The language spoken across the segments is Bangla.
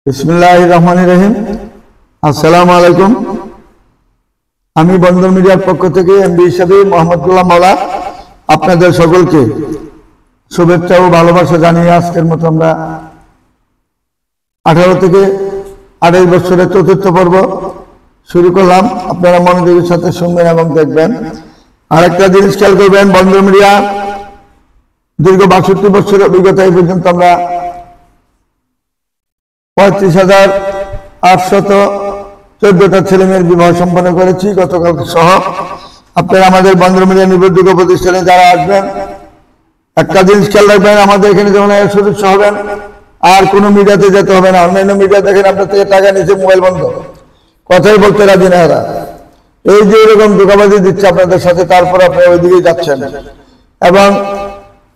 বিসমিল্লাহির রহমানির রহিম। আসসালামু আলাইকুম। আমি বন্দর মিডিয়ার পক্ষ থেকে এমডি হিসাবে মোহাম্মদুল্লাহ মাওলা আপনাদের সকলকে শুভেচ্ছা ও ভালোবাসা জানিয়ে আজকের মতো আমরা 18 থেকে 28 বছরের চতুর্থ পর্ব শুরু করলাম। আপনারা মনোযোগের সাথে শুনবেন এবং দেখবেন। আরেকটা জিনিস খেয়াল করবেন, বন্দর মিডিয়া দীর্ঘ 62 বছরের অভিজ্ঞতা এই পর্যন্ত আমরা 35,814টা ছেলেমেয়ের বিবাহ সম্পন্ন করেছি গতকাল সহ। আপনারা আমাদের বন্দর মিডিয়া নিবন্ধিত প্রতিষ্ঠানে যারা আসবেন একটা জিনিস খেয়াল রাখবেন, আমাদের এখানে যেমন সদস্য হবেন আর কোনো মিডিয়াতে যেতে হবে না। অন্যান্য মিডিয়া দেখেন আপনার থেকে টাকা নিচে মোবাইল বন্ধ, কথাই বলতে রাজি না এরা। এই যে এরকম ধোঁকাবাজি দিচ্ছে আপনাদের সাথে, তারপর আপনারা ওইদিকে যাচ্ছেন। এবং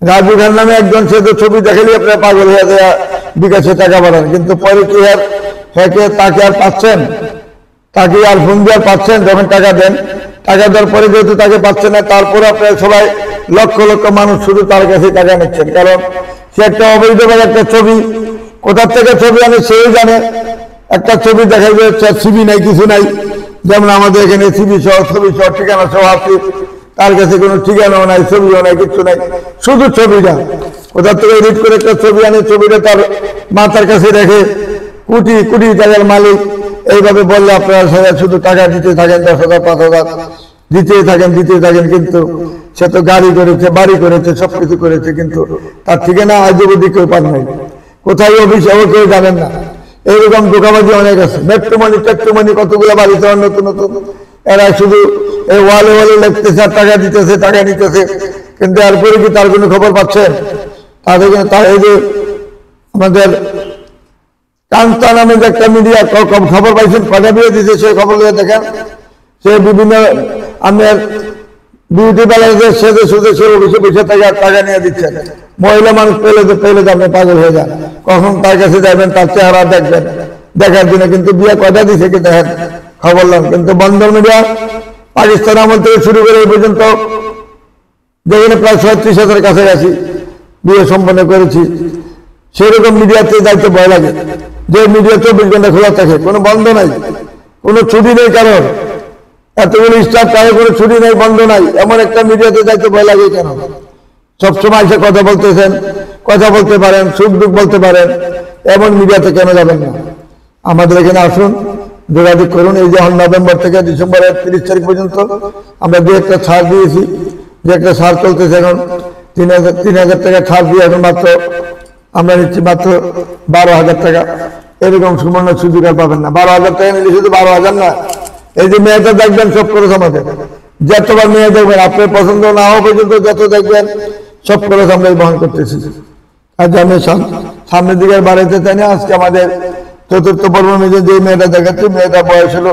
রাজু খান নামে একজন, সে তো ছবি দেখালে আপনারা পাগল হয়ে দেয়া বিকাশে টাকা বাড়ান, কিন্তু পরে কি আর হ্যাকে তাকে আর পাচ্ছেন, তাকে আর ফোন দিয়ে পাচ্ছেন? যখন টাকা দেন, টাকা দেওয়ার পরে যেহেতু তাকে পাচ্ছেন না, তারপরে আপনারা সবাই লক্ষ লক্ষ মানুষ শুধু তার কাছে টাকা নিচ্ছেন, কারণ সে একটা অবৈধভাবে একটা ছবি, কোথার থেকে ছবি আনে সেই জানে। একটা ছবি দেখা যাচ্ছে সিবি নাই, কিছু নাই, যেমন আমাদের এখানে সিবি সহ ছবি সহ ঠিকানা সহ আছে, তার কাছে কোনো ঠিকানাও নাই, ছবিও নাই, কিছু নাই, শুধু ছবিটা কোথার থেকে এডিট করে একটা ছবি আনে, ছবিটা তার মাথার কাছে রেখে কোটি কোটি টাকার মালিক। এইভাবে বললে আপনারা সবাই শুধু টাকা দিতে থাকেন, 10,000 5,000 দিতেই থাকেন, কিন্তু সে তো গাড়ি করেছে, বাড়ি করেছে, সবকিছু করেছে, কিন্তু তার ঠিকানা আজ অবধি কেউ পান নাই, কোথায় অফিস কেউ জানেন না। এইরকম ধোঁকাবাজি অনেক আছে। মেট্রোমানি কতগুলো বাড়িতে নতুন নতুন, এরা শুধু এই ওয়ালে লিখতেছে আর টাকা দিতেছে, টাকা নিতেছে, কিন্তু এরপরে কি তার কোনো খবর পাচ্ছেন? তার এই যে আমাদের কান্তা নামে যে একটা মিডিয়া খবর পাইছেন, কটা বিয়ে দিচ্ছে, সে খবর দেখেন। সে বিভিন্ন আপনার বিউটি পার্লারে সেজে সুদে সে অফিসে বসে থেকে টাকা নিয়ে দিচ্ছেন। মহিলা মানুষ পেলে আপনি পাগল হয়ে যান, কখন তার কাছে যাবেন, তার চেহারা দেখবেন, দেখার জন্য। কিন্তু বিয়ে কয়টা দিচ্ছে কি দেখেন, খবর নেন। কিন্তু বন্দর মিডিয়া পাকিস্তান আমল থেকে শুরু করে এই পর্যন্ত যেখানে প্রায় 36,000 কাছাকাছি বিয়ে সম্পন্ন করেছি, সেরকম মিডিয়াতে যাইতে ভয় লাগে। যে মিডিয়া 24 ঘন্টা খোলা থাকে, কোনো বন্ধ নাই, কোনো ছুটি নেই, কারণ এতগুলো স্টাফ, কারো কোনো ছুটি নেই, বন্ধ নাই, এমন একটা মিডিয়াতে যাইতে ভয় লাগে কেন? সবসময় এসে কথা বলতেছেন, কথা বলতে পারেন, সুখ দুঃখ বলতে পারেন, এমন মিডিয়াতে কেন যাবেন না? আমাদের এখানে আসুন, যোগাযোগ করুন। এই যে নভেম্বর থেকে ডিসেম্বরের 30 তারিখ পর্যন্ত আমরা যে একটা ছাড় দিয়েছি, যে একটা ছাড় চলতেছে এখন 3,000 টাকা ছাড় দিয়ে এখন মাত্র আমরা নিচ্ছি মাত্র 12,000 টাকা। এরকম সুবর্ণ সুযোগ আর পাবেন না। 12,000 টাকা নিলে শুধু 12,000 না, এই যে মেয়েটা দেখবেন সব খরচ আমাদের, যতবার মেয়ে দেখবেন, আপনার পছন্দ না হওয়া পর্যন্ত যত দেখবেন সব খরচ আমরা বহন করতেছি। আজ আমি সামনের দিকে বাড়াইতে চাই না। আজকে আমাদের চতুর্থ পর্ব মেয়ে যে মেয়েটা দেখাচ্ছি, মেয়েটা বয়স হলো,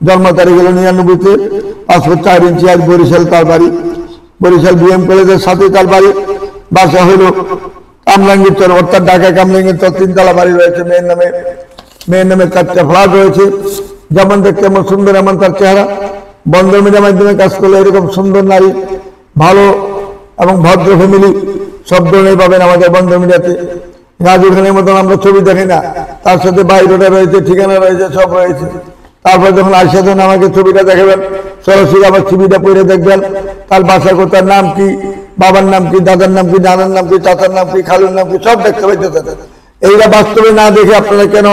জন্ম তারিখ হলো 99-তে, 5 ফুট 4 ইঞ্চি। আজ বরিশাল তার বাড়ি, বরিশাল বিএম কলেজের সাথে তার বাড়ি। বাসা হলো কামরাঙ্গীর চর, অর্থাৎ ঢাকা কামরাঙ্গীর চর, 3 তলা বাড়ি রয়েছে। মেয়ের নামে 4টা ফ্ল্যাট রয়েছে। যেমন দেখতে এমন সুন্দর, এমন তার চেহারা। বন্দর মিডিয়ার মাধ্যমে কাজ করলে এরকম সুন্দর নারী, ভালো এবং ভদ্র ফ্যামিলি সব ধরনের পাবেন আমাদের বন্দর মিডিয়াতে। রাজু খানের মতন আমরা ছবি দেখি না, তার সাথে বায়োডাটা রয়েছে, ঠিকানা রয়েছে, সব রয়েছে। তারপর যখন আসে তখন আমাকে ছবিটা দেখাবেন, সরাসরি আবার ছবিটা পড়ে দেখবেন, তার বাসা কোথার, নাম কি, বাবার নাম কি, দাদার নাম কি, নানার নাম কি, চাচার নাম কি, খালুর নাম কি, সব দেখতে পাইতে থাকেন। এইটা বাস্তবে না দেখে আপনারা কেন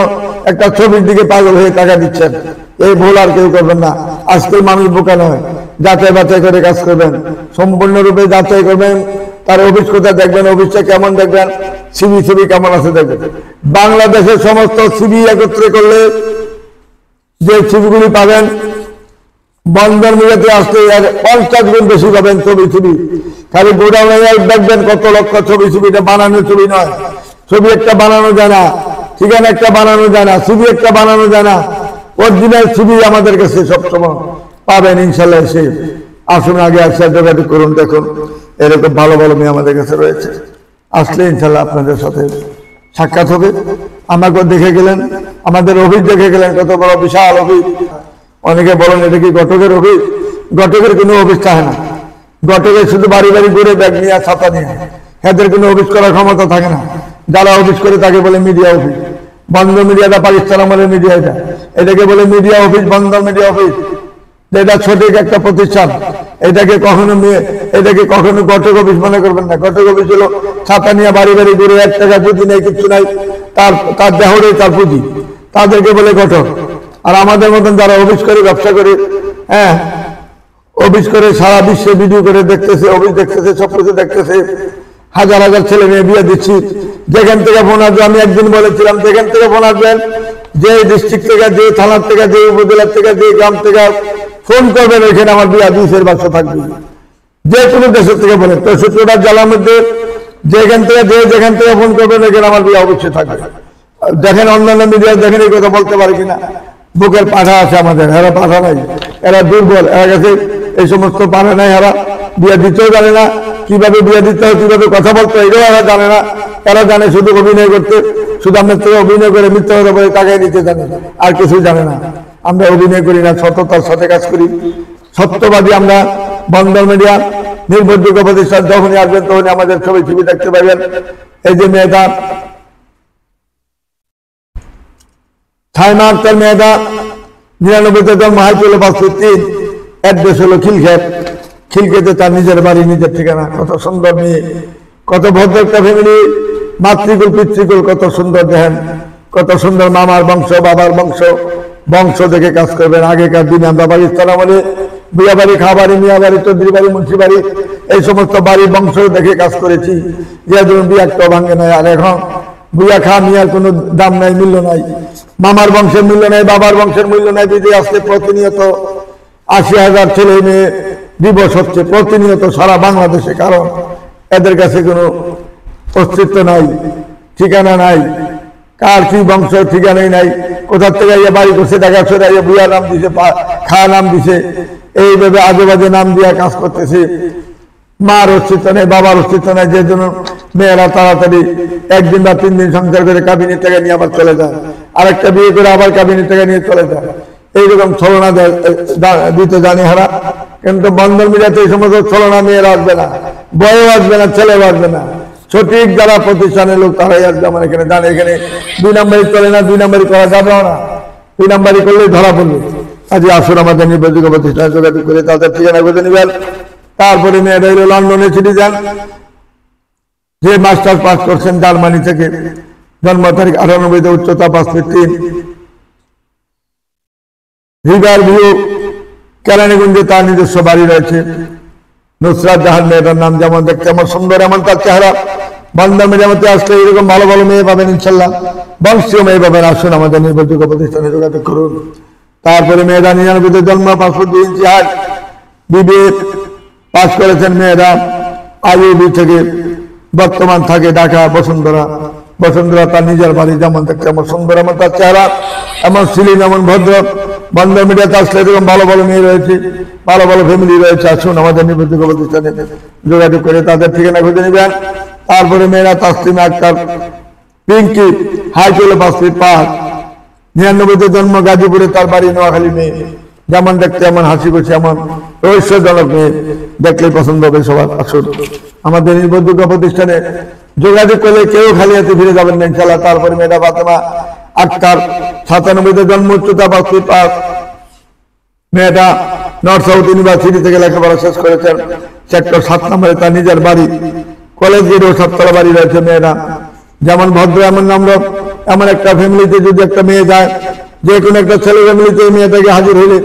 একটা ছবির দিকে পাগল হয়ে টাকা দিচ্ছেন? এই ভুল আর কেউ করবেন না। আজকের মানুষ বোকা নয়, যাচাই বাছাই করে কাজ করবেন, সম্পূর্ণরূপে যাচাই করবেন। তার অফিস কোথায় দেখবেন, অফিসটা কেমন দেখবেন, সিবি কেমন আছে দেখবেন। বাংলাদেশের সমস্ত সিবি একত্রে করলে যে ছবিগুলি পাবেন, বন্দর মিডিয়াতে আসলে 50 গুণ বেশি পাবেন ছবি। খালি গোডাউনে দেখবেন কত লক্ষ ছবি। ছবিটা বানানো ছবি নয়, ছবি একটা বানানো যায় না, ঠিকানা একটা বানানো যায় না, সিবি একটা বানানো যায় না। অরিজিনাল সিবি আমাদের কাছে সবসময় পাবেন ইনশাল্লাহ। এসে আসুন, আগে আসে যোগাযোগ করুন। দেখুন এরকম ভালো ভালো মেয়ে আমাদের কাছে রয়েছে, আসলে ইনশাল্লাহ আপনাদের সাথে সাক্ষাৎ হবে। আমাকে দেখে গেলেন, আমাদের অফিস দেখে গেলেন, কত বড় বিশাল অফিস। অনেকে বলেন এটা কি ঘটকের অফিস? ঘটকের কোনো অফিস থাকে না। ঘটকের শুধু বাড়ি বাড়ি ঘুরে ব্যাগ নিয়ে ছাতা নিয়ে, এদের কোনো অফিস করার ক্ষমতা থাকে না। যারা অফিস করে তাকে বলে মিডিয়া অফিস। বন্ধ মিডিয়াটা পাকিস্তান আমলের মিডিয়া, এটাকে বলে মিডিয়া অফিস, বন্ধ মিডিয়া অফিস। এটা সঠিক একটা প্রতিষ্ঠান। এটাকে কখনো ঘটক অফিস মনে করবেন না। ঘটক অফিস হলো ছাতা নিয়ে বাড়ি বাড়ি ঘুরে 1 টাকা পুঁজি নেই, কিছু নাই, তার দেহরে তার পুঁজি, তাদেরকে বলে ঘটক। আর আমাদের মতন যারা অফিস করে, ব্যবসা করে, হ্যাঁ, অফিস করে সারা বিশ্বে ভিডিও করে দেখতেছে, অফিস দেখতেছে, সবকিছু দেখতেছে, হাজার হাজার ছেলে মেয়ে বিয়ে দিচ্ছি। যেখান থেকে ফোন আসবে, আমি একদিন বলেছিলাম, যেখান থেকে ফোন আসবেন, যে ডিস্ট্রিক্ট থেকে, যে থানার থেকে, যে উপজেলার থেকে, যে গ্রাম থেকে ফোন করবেন, ওইখানে আমার বিয়ে 2 বাক্স থাকবে। যে কোনো দেশের থেকে বলেন, 64টা জেলার মধ্যে যেখান থেকে ফোন করবেন, ওইখানে আমার বিয়ে অবশ্যই থাকবে। দেখেন অন্যান্য মিডিয়া দেখেন এই কথা বলতে পারে কিনা। বুকের পাঠা আছে আমাদের, এরা পাঠা নাই, এরা দুর্বল, এরা কাছে এই সমস্ত পারে নাই, এরা বিয়ে দিতেও জানে না, কিভাবে বিয়ে দিতে হয়, কিভাবে কথা বলতে হয়, এটাও এরা জানে না। এরা জানে শুধু অভিনয় করতে, শুধু আপনার থেকে অভিনয় করে মিথ্যা কথা বলে টাকায় নিতে জানে, আর কিছু জানে না। আমরা অভিনয় করি না, সততার সাথে কাজ করি, সত্যবাদী আমরা। বন্দর মিডিয়া নির্ভরযোগ্য প্রতিষ্ঠান, যখনই আসবেন তখনই আমাদের ছবি দেখতে পাবেন। এই যে মেয়েটা ছাইমা আক্তার, মেয়েটা 99-তে জন্ম, হাইট হলো 5 ফুট 3, অ্যাড্রেস হলো খিলক্ষেত। খিলক্ষেতে তার নিজের বাড়ি, নিজের ঠিকানা। কত সুন্দর মেয়ে, কত ভদ্র একটা ফ্যামিলি, মাতৃকুল পিতৃকুল কত সুন্দর। দেখেন কত সুন্দর, মামার বংশ, বাবার বংশ দেখে কাজ করবেন। আগেকার দিনে আমরা পাকিস্তান আমলে বিয়া বাড়ি, খাওয়া বাড়ি, মিয়া বাড়ি, চৌধুরী বাড়ি, মুন্সি বাড়ি, এই সমস্ত বাড়ির বংশ দেখে কাজ করেছি, যে ধরুন বিয়া একটা ভাঙে নাই। আর এখন বুয়া খা মিয়ার কোনো দাম নাই, মূল্য নাই, মামার বংশের মূল্য নাই, বাবার বংশের মূল্য নাই। বিদেশে আসতে প্রতিনিয়ত 80,000 ছেলে মেয়ে দিবস হচ্ছে প্রতিনিয়ত সারা বাংলাদেশে, কারণ এদের কাছে কোনো অস্তিত্ব নাই, ঠিকানা নাই, কার কি বংশ ঠিকানাই নাই, কোথার থেকে বাড়ি করছে, দেখাচ্ছে বুয়া নাম দিছে, খা নাম দিছে, এইভাবে আজে বাজে নাম দিয়া কাজ করতেছে। মার অস্তিত্ব নেই, বাবার অস্তিত্ব নেই, যে জন্য মেয়েরা তাড়াতাড়ি 1 দিন বা 3 দিন সংসার করে কাবিনের টাকা নিয়ে আবার চলে যায়, আরেকটা বিয়ে করে আবার কাবিনের টাকা নিয়ে চলে যায়। এইরকম ছলনা দিতে জানি হারা। কিন্তু বন্দর মিডিয়াতে এই সমস্ত ছলনা মেয়েরা আসবে না, বয়ও আসবে না, ছেলেও আসবে না। সঠিক যারা প্রতিষ্ঠানের লোক তারাই আসবে আমার এখানে। জানে এখানে 2 নম্বরই চলে না, 2 নম্বরই করা যাবেও না, 2 নম্বরই করলেই ধরা পড়বে। কাজে আসুন আমাদের নির্ভরযোগ্য প্রতিষ্ঠানে যোগাযোগ করে তাদের ঠিকানা খুঁজে নেবেন। তারপরে মেয়েরা হইল লন্ডনে সিটিজেন, যে মাস্টার পাস করছেন জার্মানি থেকে, জন্ম তারিখ 98, উচ্চতা 5 ফুট 3, রিভার ভিউ কেরানীগঞ্জে তার নিজস্ব বাড়ি রয়েছে। নুসরাত জাহান মেয়েটার নাম, যেমন দেখতে আমার সুন্দর, এমন তার চেহারা। বন্দর মিডিয়াতে আসলে এরকম ভালো ভালো মেয়ে পাবেন ইনশাল্লাহ, বংশীয় মেয়ে পাবেন। আসুন আমাদের নির্ভরযোগ্য প্রতিষ্ঠানে যোগাযোগ করুন। তারপরে মেয়েরা 99-তে জন্ম, 5 ফুট 2 ইঞ্চি হাইট, বিবিএ পাস করেছেন মেয়েরা আইইবি থেকে, বর্তমান থাকে ঢাকা বসুন্ধরা। তার নিজের বাড়ি, যেমন দেখতে আমার সুন্দর, এমন তার চেহারা, এমন সিলিম, এমন ভদ্র। বন্দর মিডিয়াতে আসলে এরকম ভালো ভালো মেয়ে রয়েছে, ভালো ভালো ফ্যামিলি রয়েছে। আসুন আমাদের নির্ভরযোগ্য প্রতিষ্ঠানে যোগাযোগ করে তাদের ঠিকানা খুঁজে নেবেন। তারপরে মেয়েরা তাসলিমা আক্তার, পিঙ্কি, হাইট হলো 5 ফিট 5, 99-তে জন্ম, গাজীপুরে তার বাড়ি, নোয়াখালী মেয়ে, যেমন দেখতে এমন হাসি খুশি, এমন রহস্যজনক মেয়ে, দেখলেই পছন্দ হবে সবার। আসুন আমাদের নির্ভরযোগ্য প্রতিষ্ঠানে যোগাযোগ করলে কেউ খালি হাতে ফিরে যাবেন না ইনশাল্লাহ। তারপরে মেয়েটা ফাতেমা আক্তার, 97-তে জন্ম, উচ্চতা 5 ফিট 5, মেয়েটা নর্থ সাউথ ইউনিভার্সিটি থেকে লেখাপড়া শেষ করেছেন, সেক্টর 7 নম্বরে তার নিজের বাড়ি, কলেজ গেটেও 7তলা বাড়ি রয়েছে। মেয়েরা যেমন ভদ্র, এমন নম্র, এমন একটা ফ্যামিলিতে যদি একটা মেয়ে যায়, যে কোনো একটা ছেলে ফ্যামিলিতে মেয়েটাকে হাজির হলে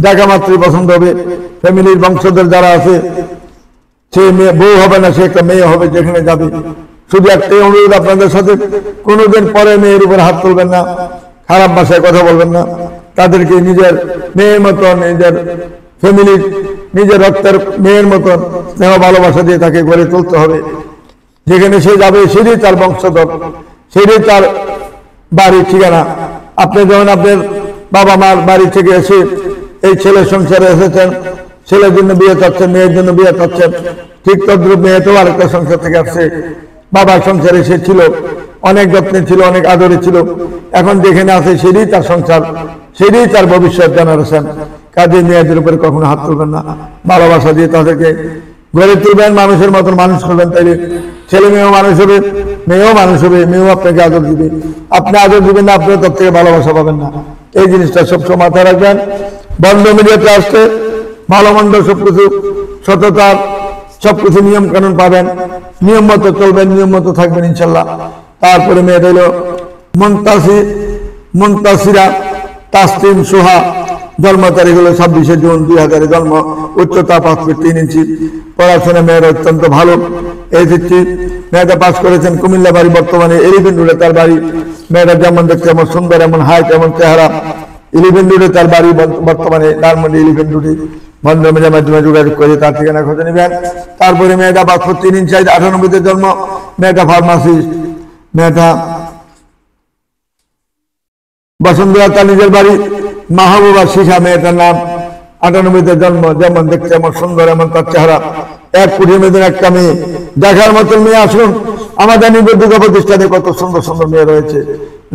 দেখা মাত্রই পছন্দ হবে। ফ্যামিলির বংশধর যারা আছে, সে মেয়ে বউ হবে না, সে একটা মেয়ে হবে যেখানে যাবে। শুধু একটাই অনুরোধ আপনাদের সাথে, কোনোদিন পরে মেয়ের উপর হাত তুলবেন না, খারাপ ভাষায় কথা বলবেন না। তাদেরকে নিজের মেয়ের মতন, নিজের ফ্যামিলির, নিজের রক্তের মেয়ের মতন স্নেহ ভালোবাসা দিয়ে তাকে গড়ে তুলতে হবে। যেখানে সে যাবে সেটাই তার বংশধর, সেটাই তার বাড়ির ঠিকানা। আপনি যখন আপনার বাবা মার বাড়ি থেকে এসে এই ছেলের সংসারে এসেছেন, ছেলের জন্য বিয়ে চাচ্ছেন, মেয়ের জন্য বিয়ে চাচ্ছেন, ঠিক তদ্রুপ মেয়েতেও আরেকটা সংসার থেকে আসছে। বাবার সংসারে সে ছিল, অনেক যত্নে ছিল, অনেক আদরে ছিল। এখন যেখানে আছে সেটাই তার সংসার, সেটাই তার ভবিষ্যৎ জেনারেশন। কাজে মেয়েদের উপরে কখনো হাত তুলবেন না, ভালোবাসা দিয়ে তাদেরকে গড়ে তুলবেন, মানুষের মতন মানুষ করবেন, তাইলে ছেলে মেয়েও মানুষ হবে, মেয়েও মানুষ হবে, মেয়েও আপনাকে আদর দিবে। আপনি আদর দিবেন না, আপনি তার থেকে ভালোবাসা পাবেন না। এই জিনিসটা সবসময় মাথায় রাখবেন। বন্ধ মিডিয়াতে আসতে ভালো মন্দ সবকিছু সততা সবকিছু নিয়ম কানুন পাবেন, নিয়ম মতো চলবেন, নিয়ম মতো থাকবেন ইনশাল্লাহ। তারপরে মেয়েটা হলো মুনতাসিরা তাসলিম সোহা, জন্ম তারিখ হলো 26শে জুন 2000 জন্ম, উচ্চতা 5 ফিট 3 ইঞ্চি, পড়াশোনা মেয়ের অত্যন্ত ভালো। এইচএসসি মেয়েটা পাস করেছেন কুমিল্লা বাড়ি, বর্তমানে এলিভেন রোডে তার বাড়ি। মেয়েটা যেমন দেখতে এমন সুন্দর, এমন হাইট, এমন চেহারা। এলিভেন রোডে তার বাড়ি, বর্তমানে ধানমন্ডি এলিভেন রোডে। বন্ধুদের মাধ্যমে যোগাযোগ করে তার ঠিকানা খুঁজে নেবেন। তারপরে মেয়েটা 5 ফুট 3 ইঞ্চি, 98-তে জন্ম, মেয়েটা ফার্মাসিস্ট। মেয়েটা বসুন্ধরা তার নিজের বাড়ি, মাহবুবা শিখা মেয়েটার নাম, 98-তে জন্ম, যেমন দেখতে এমন সুন্দর, এমন তার চেহারা। 1 কোটি মেয়েদের একটা মেয়ে, দেখার মতন মেয়ে। আসুন আমাদের নিবেদিত প্রতিষ্ঠানে কত সুন্দর সুন্দর মেয়ে রয়েছে,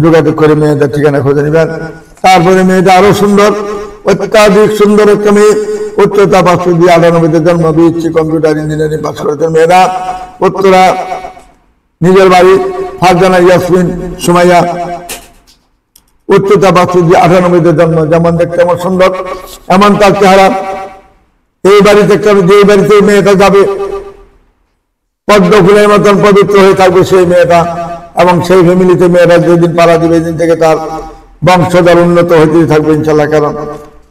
যোগাযোগ করে মেয়েদের ঠিকানা খুঁজে নেবেন। তারপরে মেয়েটা আরো সুন্দর, অত্যাধিক সুন্দর একটা মেয়ে, উচ্চতা 5 ফুট 98-তে জন্ম, বিএসসি কম্পিউটার ইঞ্জিনিয়ারিং পাস করেছেন মেয়েরা। উত্তরা নিজের বাড়ি, ফারজানা ইয়াসমিন সুমাইয়া, উচ্চতা 5 ফুট 98-তে জন্ম, যেমন দেখতে এমন সুন্দর, এমন তার চেহারা। এই বাড়িতে যে বাড়িতে মেয়েটা যাবে পদ্ম ফুলের মতন পবিত্র হয়ে থাকবে সেই মেয়েটা, এবং সেই ফ্যামিলিতে মেয়েটা যেদিন পাড়া দিবে, এদিন থেকে তার বংশধর উন্নত হইতে থাকবে ইনশাল্লাহ। কারণ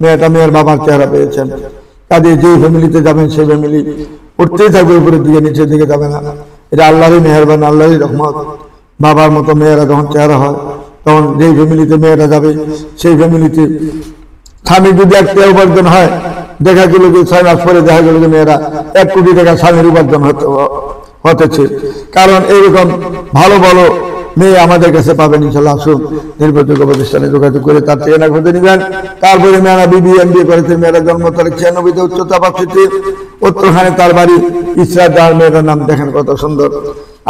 মেয়েটা মেয়ের বাবার চেহারা পেয়েছেন, কাজে যে ফ্যামিলিতে যাবেন সেই ফ্যামিলি উঠতেই থাকবে, উপরের দিকে নিচের দিকে যাবে না। এটা আল্লাহরই মেহেরবান, আল্লাহরই রহমত। বাবার মতো মেয়েরা যখন চেহারা হয়, তখন যেই ফ্যামিলিতে মেয়েরা যাবে সেই ফ্যামিলিতে স্বামী যদি 1 টাকা উপার্জন হয়, দেখা গেল যে 6 মাস পরে দেখা গেল যে মেয়েরা 1 কোটি টাকা স্বামীর উপার্জন হতেছে। কারণ এইরকম ভালো ভালো মেয়ে আমাদের কাছে পাবেন ইনশাল্লাহ। আসুন নির্ভরযোগ্য প্রতিষ্ঠানে যোগাযোগ করে তার ঠিকানা খুঁজে নেবেন। তারপরে মেয়েরা BBA করেছে, মেয়েরা জন্ম তারিখ 96, উচ্চতা 5 ফিট, উত্তরখানে তার বাড়ি। ইসরাত জাহান মেয়েটার নাম, দেখেন কত সুন্দর।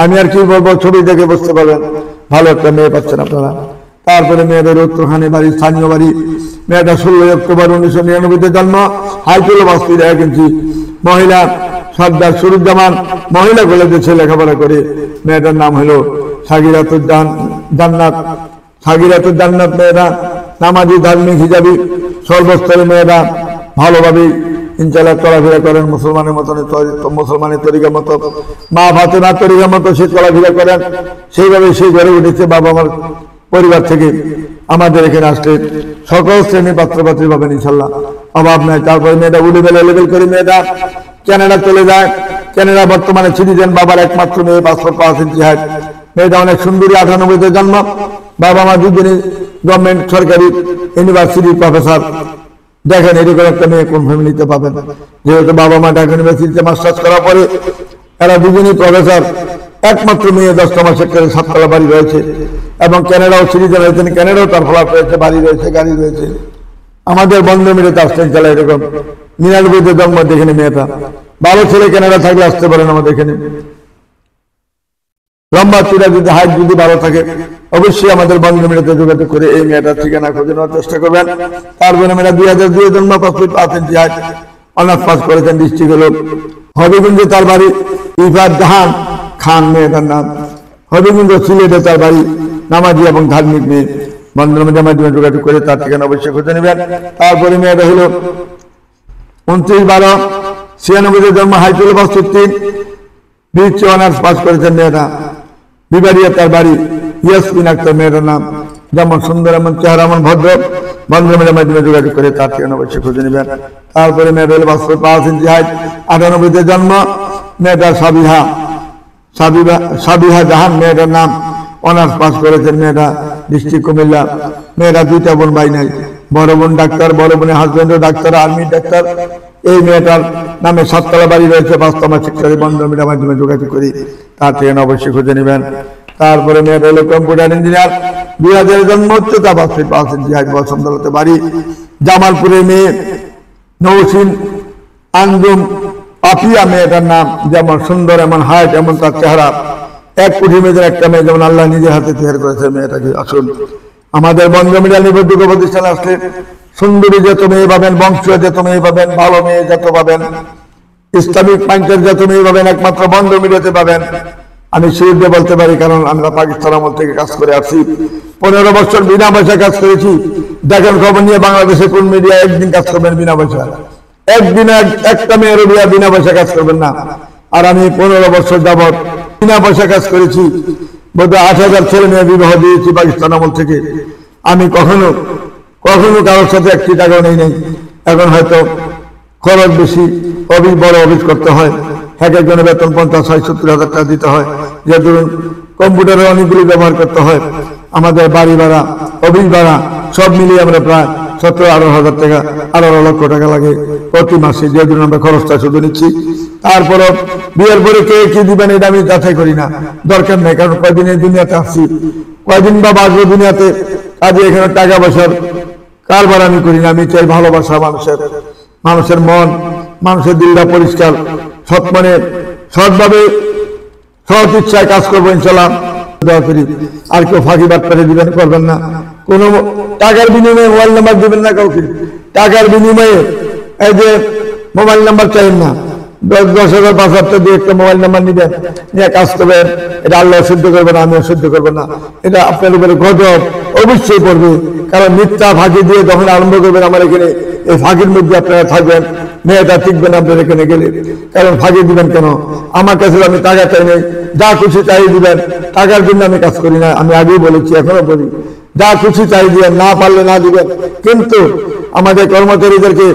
আমি আর কি বলবো, ছবি দেখে বুঝতে পারবেন, ভালো একটা মেয়ে পাচ্ছেন আপনারা। তারপরে মেয়েদের উত্তরখানে বাড়ি, স্থানীয় বাড়ি। মেয়েটা 16 অক্টোবর 1999-তে জন্ম, হাইট হলো 5 ফিট 1 ইঞ্চি, মহিলা, সর্দার সুরুজ্জামান মহিলা কলেজে সে লেখাপড়া করে। মেয়েটার নাম হলো সাগিরাতুল জান্নাত। মেয়েরা নামাজি, ধার্মিক, হিজাবি, সর্বস্তরে মেয়েরা ভালোভাবে ইনশাআল্লাহ চলাফেরা করেন, মুসলমানের মতন, মুসলমানের তরিকা মতো, মা ফাতেমার তরিকা মতো সে চলাফেরা করেন। সেইভাবে সে ঘরে উঠেছে। বাবা মার পরিবার থেকে আমাদের এখানে আসলে সকল শ্রেণীর পাত্রপাত্রী পাবেন ইনশাল্লাহ, অভাব নাই। তারপরে মেয়েটা লেভেল করে মেয়েটা কানাডা চলে যায়। কানাডা বর্তমানে সিটিজেন, বাবার একমাত্র মেয়ে, 5 ফুট 5 ইঞ্চি হাইট। মেয়েটা অনেক সুন্দরী, 98-তে জন্ম, বাবা মা দুজনে গভর্নমেন্ট সরকারি ইউনিভার্সিটির প্রফেসর। দেখেন এরকম একটা মেয়ে কোন ফ্যামিলিতে পাবেন, যেহেতু বাবা মা ঢাকা ইউনিভার্সিটিতে মাস্টার্স করার পরে এরা দুজনেই প্রফেসর। একমাত্র মেয়ে 10তম সেক্টরে 7তলা বাড়ি রয়েছে, এবং কানাডাও সিটিজেন হয়েছেন, কানাডাও তার ফ্ল্যাট রয়েছে, বাড়ি রয়েছে, গাড়ি রয়েছে। আমাদের বন্ধ মিলে তার চালা এরকম 99-তে জন্ম। দেখেন মেয়েটা ভালো ছেলে, কানাডা থাকলে আসতে পারেন আমাদের এখানে। লম্বা চূড়া যদি, হাইট যদি ভালো থাকে, অবশ্যই আমাদের বন্ধ মিলেতে যোগাযোগ করে এই মেয়েটার ঠিকানা খুঁজে নেওয়ার চেষ্টা করবেন। তারপরে মেয়েটা 2002 জন্ম, 5 ফুট 5 ইঞ্চি হাইট, অনার্স পাস করেছেন, ডিস্ট্রিক্ট হলো হবিগঞ্জে তার বাড়ি। ইফাত জাহান খান মেয়েটার নাম, হবিগঞ্জ সিলেটে তার বাড়ি, নামাজি এবং ধার্মিক মেয়ে। বন্ধনের মাধ্যমে যোগাযোগ করে তার ঠিকানা অবশ্যই খুঁজে নেবেন। তারপরে মেয়েটা হলো 29/12/96 জন্ম, হাইট হলো 5 ফুট 3, BSc অনার্স পাস করেছেন মেয়েটা। বিবাড়িয়া তার বাড়ি, ইয়াসমিন আক্তার মেয়েটার নাম, যেমন সুন্দর, এমন চেহারা, এমন ভদ্র। বন্ধনের মাধ্যমে যোগাযোগ করে তার ঠিকানা অবশ্যই খুঁজে নেবেন। তারপরে মেয়েটা হলো 5 ফুট 5 ইঞ্চি হাইট, 98-তে জন্ম, মেয়েটা সাবিহা জাহান মেয়েটার নাম, অনার্স পাস করেছেন মেয়েটা, ডিস্ট্রিক্ট কুমিল্লা। মেয়েরা 2টা বোন, ভাই নাই। বড় বোন ডাক্তার, বড় বোনের হাজবেন্ডও ডাক্তার, আর্মি ডাক্তার। এই মেয়েটার নামে 7তলা বাড়ি রয়েছে, 5তম সেক্টরে। বন্ধনের মাধ্যমে যোগাযোগ করি তার ঠিকানা অবশ্যই খুঁজে নেবেন। তারপরে মেয়েটা হলো কম্পিউটার ইঞ্জিনিয়ার, 2000 জন্ম, উচ্চতা 5 ফিট 5 ইঞ্চি হাইট, বসন্তলাতে বাড়ি। জামালপুরের মেয়ে নৌসিন আঞ্জুম পাপিয়া মেয়েটার নাম, যেমন সুন্দর, এমন হাইট, এমন তার চেহারা। 1 কোটি মেয়েদের একটা মেয়ে, যেমন আল্লাহ নিজের হাতে তৈরি করেছে মেয়েটাকে। আসুন আমাদের বন্ধ মিডিয়া নির্ভরযোগ্য প্রতিষ্ঠানে আসলে সুন্দরী যত মেয়ে পাবেন, বংশীয় যত মেয়ে পাবেন, ভালো মেয়ে যত পাবেন, ইসলামিক মাইন্ডের যা তুমি পাবেন একমাত্র বন্ধ মিডিয়াতে পাবেন। আমি সুযোগে বলতে পারি, কারণ আমরা পাকিস্তান আমল থেকে কাজ করে আসছি, 15 বছর বিনা পয়সায় কাজ করেছি। দেখেন খবর নিয়ে বাংলাদেশে কোন মিডিয়া একদিন কাজ করবেন বিনা পয়সা? একদিন একটা মেয়ের বিনা পয়সা কাজ করবেন না। আর আমি 15 বছর যাবৎ বিনা পয়সা কাজ করেছি, বোধহয় 8,000 ছেলে মেয়ে বিবাহ দিয়েছি পাকিস্তান আমল থেকে। আমি কখনো কারোর সাথে একটি টাকাও নেই। এখন হয়তো খরচ বেশি, বড় অফিস করতে হয়, এক একজনের বেতন 50-60-70 হাজার টাকা দিতে হয়। যে ধরুন কম্পিউটারে অনেকগুলি ব্যবহার করতে হয়, আমাদের বাড়ি ভাড়া, অফিস ভাড়া সব মিলিয়ে আমরা প্রায় 17-18 হাজার টাকা, 18 লক্ষ টাকা লাগে প্রতি মাসে। যে ধরুন আমরা খরচটা শুধু নিচ্ছি। তারপরও বিয়ের পরে কে কি দিবেন এটা আমি যাচাই করি না, দরকার নেই। কারণ কয়দিনের দুনিয়াতে আসছি, কয়দিন বা বাঁচবো দুনিয়াতে, কাজে এখানে টাকা পয়সার কারবার আমি করি না। আমি চাই ভালোবাসা, মানুষের মন, মানুষের দিলটা পরিষ্কার, সৎভাবে সৎ ইচ্ছায় কাজ করবো ইনশাল্লাহ। দোয়া করি আর কেউ ফাঁকি বাটপারে দিবেন, করবেন না। কোন টাকার বিনিময়ে মোবাইল নাম্বার দিবেন না কাউকে। টাকার বিনিময়ে এই যে মোবাইল নাম্বার চাইবেন না। 10,000 5,000 দিয়ে একটা মোবাইল নাম্বার নিবেন, নিয়ে কাজ করবেন। এটা আল্লাহ সহ্য করবে না, আমিও সহ্য করবো না। এটা আপনার উপরে গজব অবশ্যই পড়বে। কারণ মিথ্যা ফাঁকি দিয়ে যখন আরম্ভ করবেন আমার এখানে, এই ফাঁকির মধ্যে আপনারা থাকবেন, মেয়েটা টিকবেন আপনার এখানে গেলে। কারণ ফাঁকি দিবেন কেন? আমার কাছে আমি টাকা চাই নাই, যা খুশি চাই দিবেন। টাকার জন্য আমি কাজ করি না, আমি আগেই বলেছি, এখনো বলি, যা খুশি চাই দিবেন, না পারলে না দিবেন। কিন্তু আমাদের কর্মচারীদেরকে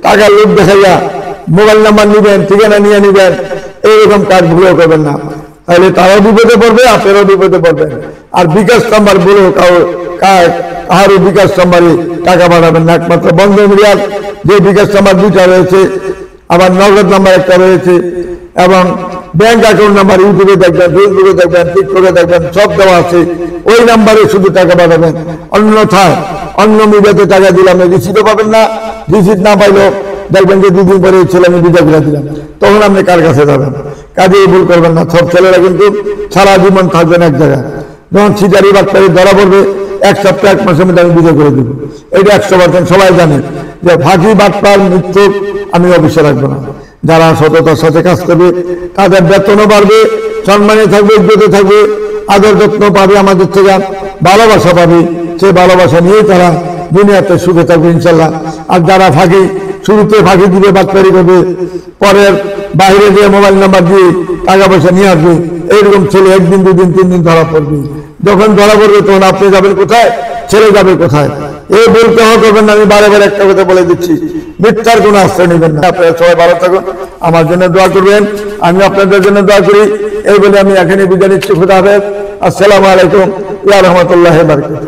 টাকার লোভ দেখাইয়া মোবাইল নাম্বার নিবেন, ঠিকানা নিয়ে নিবেন, এইরকম কাজ ভুলেও করবেন না। তাহলে তারাও বিপদে পড়বে, আপনারাও বিপদে পড়বেন। আর বিকাশ নাম্বার বলেও কারো বিকাশ নাম্বারে টাকা পাঠাবেন না। একমাত্র বন্ধ মিডিয়ার যে বিকাশ নাম্বার 2টা রয়েছে, আবার নগদ নাম্বার একটা রয়েছে, এবং ব্যাংক অ্যাকাউন্ট নাম্বার ইউটিউবে দেখবেন, ফেসবুকে দেখবেন, টিকটকে দেখবেন, সব দেওয়া আছে। ওই নাম্বারে শুধু টাকা পাঠাবেন। অন্যথায় অন্য মিডিয়াতে টাকা দিলাম, রিসিটও পাবেন না। রিসিট না পাইলেও দেখবেন যে 2 দিন পরে ছেলে আমি বিজা করে দিলাম, তখন আপনি কার কাছে যাবেন? কাজে ভুল করবেন না। সব ছেলেরা কিন্তু সারা জীবন থাকবেন এক জায়গায়। যখন ছিটারি বাটপারি ধরা পড়বে, 1 সপ্তাহ 1 মাসের মধ্যে আমি বিজয় করে দেবো। এটা 100% সবাই জানে যে ফাঁকি বাটপার মৃত্যু আমি অফিসে রাখবো না। যারা সততার সাথে কাজ করবে তাদের বেতনও বাড়বে, সম্মানে থাকবে, ইজ্জতে থাকবে, আদর যত্ন পাবে, আমাদের থেকে ভালোবাসা পাবে। সেই ভালোবাসা নিয়েই তারা দুনিয়াতে সুখে থাকবে ইনশাল্লাহ। আর যারা শুরুতে ফাঁকি দিবে, বাটপারি করবে, পরের বাইরে গিয়ে মোবাইল নাম্বার দিয়ে টাকা পয়সা নিয়ে আসবে, এইরকম ছেলে 1 দিন 2 দিন 3 দিন ধরা পড়বে। যখন ধরা পড়বে তখন আপনি যাবেন কোথায়, ছেলে যাবে কোথায়? এই বলতে করবেন না। আমি বারে একটা কথা বলে দিচ্ছি, মিথ্যার কোনো আশ্রয় নেবেন না। আপনারা সবাই ভালো থাকুন, আমার জন্য দোয়া করবেন, আমি আপনাদের জন্য দোয়া করি। এই বলে আমি এখানে বিদায় নিচ্ছি। খুদা হাফেজ। আসসালামু আলাইকুম ওয়া রাহমাতুল্লাহি ওয়া বারাকাতুহু।